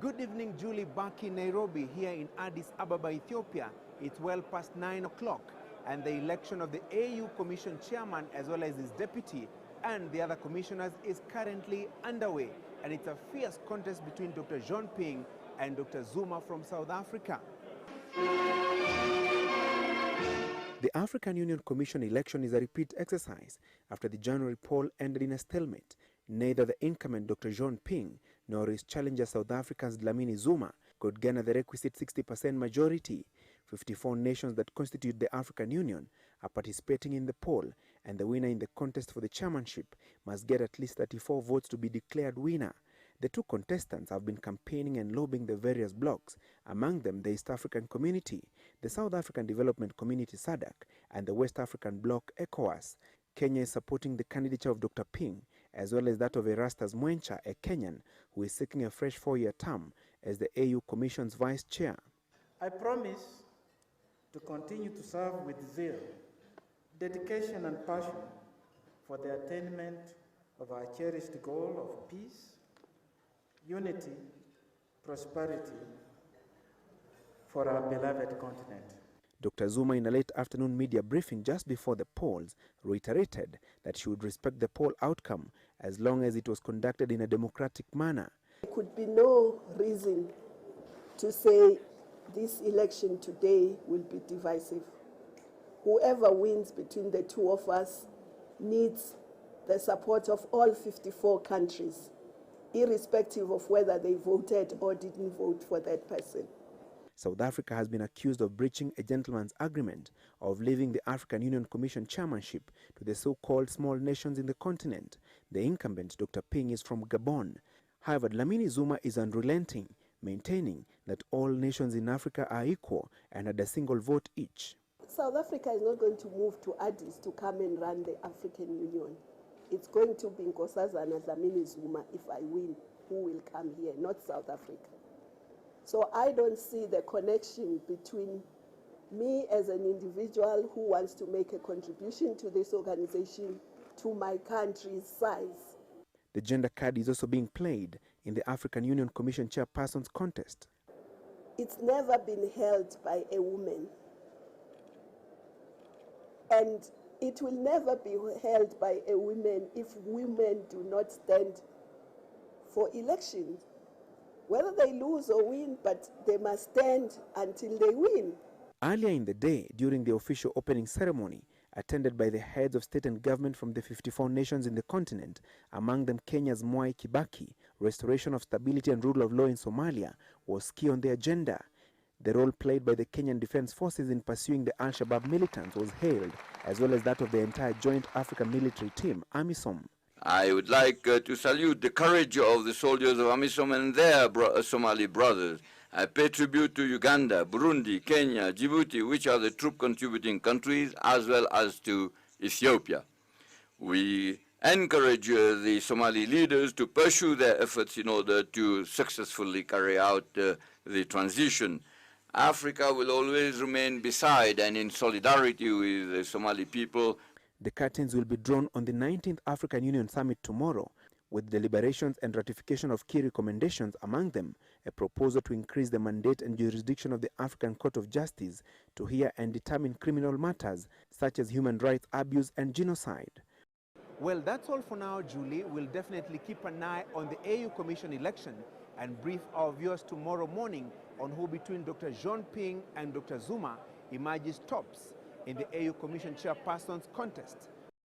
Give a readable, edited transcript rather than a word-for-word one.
Good evening, Julie, back in Nairobi. Here in Addis Ababa, Ethiopia, it's well past 9 o'clock, and the election of the AU Commission chairman as well as his deputy and the other commissioners is currently underway. And it's a fierce contest between Dr. John Ping and Dr. Zuma from South Africa. The African Union Commission election is a repeat exercise after the January poll ended in a stalemate. Neither the incumbent Dr. John Ping nor his challenger South Africa's Dlamini Zuma could garner the requisite 60% majority. 54 nations that constitute the African Union are participating in the poll, and the winner in the contest for the chairmanship must get at least 34 votes to be declared winner. The two contestants have been campaigning and lobbying the various blocs, among them the East African Community, the South African Development Community SADC, and the West African Bloc ECOWAS. Kenya is supporting the candidature of Dr. Ping, as well as that of Erastus Mwencha, a Kenyan, who is seeking a fresh 4-year term as the AU Commission's vice chair. I promise to continue to serve with zeal, dedication and passion for the attainment of our cherished goal of peace, unity, prosperity for our beloved continent. Dr. Zuma, in a late afternoon media briefing just before the polls, reiterated that she would respect the poll outcome as long as it was conducted in a democratic manner. There could be no reason to say this election today will be divisive. Whoever wins between the two of us needs the support of all 54 countries, irrespective of whether they voted or didn't vote for that person. South Africa has been accused of breaching a gentleman's agreement of leaving the African Union Commission chairmanship to the so-called small nations in the continent. The incumbent, Dr. Ping, is from Gabon. However, Dlamini Zuma is unrelenting, maintaining that all nations in Africa are equal and had a single vote each. South Africa is not going to move to Addis to come and run the African Union. It's going to be Nkosazana Dlamini Zuma, if I win, who will come here, not South Africa. So I don't see the connection between me as an individual who wants to make a contribution to this organization to my country's size. The gender card is also being played in the African Union Commission chairperson's contest. It's never been held by a woman, and it will never be held by a woman if women do not stand for elections. Whether they lose or win, but they must stand until they win. Earlier in the day, during the official opening ceremony, attended by the heads of state and government from the 54 nations in the continent, among them Kenya's Mwai Kibaki, restoration of stability and rule of law in Somalia was key on the agenda. The role played by the Kenyan Defense Forces in pursuing the Al-Shabaab militants was hailed, as well as that of the entire Joint African Military Team, AMISOM. I would like to salute the courage of the soldiers of AMISOM and their Somali brothers. I pay tribute to Uganda, Burundi, Kenya, Djibouti, which are the troop contributing countries, as well as to Ethiopia. We encourage the Somali leaders to pursue their efforts in order to successfully carry out the transition. Africa will always remain beside and in solidarity with the Somali people. The curtains will be drawn on the 19th African Union Summit tomorrow, with deliberations and ratification of key recommendations, among them a proposal to increase the mandate and jurisdiction of the African Court of Justice to hear and determine criminal matters such as human rights abuse and genocide. Well, that's all for now, Julie. We'll definitely keep an eye on the AU Commission election and brief our viewers tomorrow morning on who between Dr. John Ping and Dr. Zuma emerges tops in the AU Commission chairperson's contest.